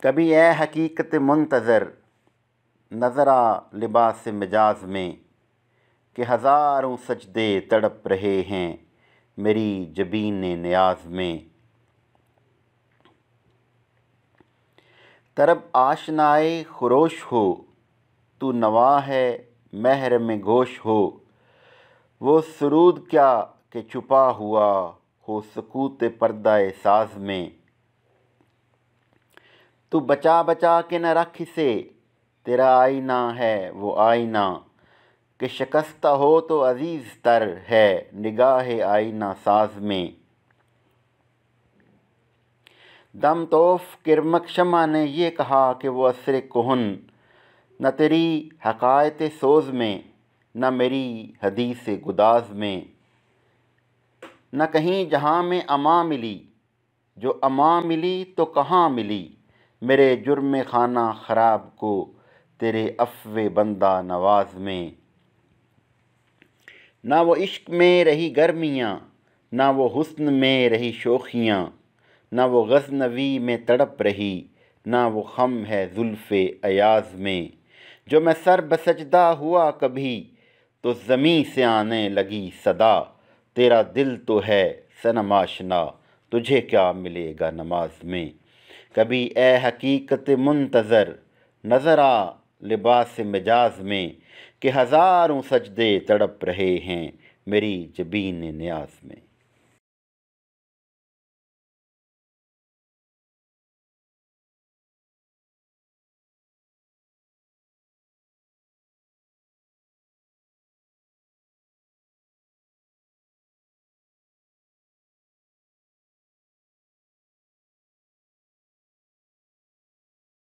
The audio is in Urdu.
کبھی اے حقیقت منتظر نظر آ لباس مجاز میں، کہ ہزاروں سجدے تڑپ رہے ہیں میری جبین نیاز میں۔ طرب آشنائے خروش ہو، تو نوا ہے محرم گوش ہو، وہ سرود کیا کہ چھپا ہوا ہو سکوت پردہ ساز میں۔ تو بچا بچا کے نہ رکھ اسے، تیرا آئینہ ہے وہ آئینہ، کہ شکستہ ہو تو عزیز تر ہے نگاہ آئینہ ساز میں۔ دم توف کرمک شمع نے یہ کہا کہ وہ عصر کہن، نہ تیری حکایت سوز میں نہ میری حدیث گداز میں۔ نہ کہیں جہاں میں اما ملی، جو اما ملی تو کہاں ملی میرے جرم خانہ خراب کو تیرے عفو بندہ نواز میں۔ نہ وہ عشق میں رہی گرمیاں، نہ وہ حسن میں رہی شوخیاں، نہ وہ غزنوی میں تڑپ رہی، نہ وہ خم ہے زلف ایاز میں۔ جو میں سر بسجدہ ہوا کبھی تو زمیں سے آنے لگی صدا، تیرا دل تو ہے صنم آشنا تجھے کیا ملے گا نماز میں۔ کبھی اے حقیقت منتظر نظر آ لباس مجاز میں، کہ ہزاروں سجدے تڑپ رہے ہیں میری جبین نیاز میں۔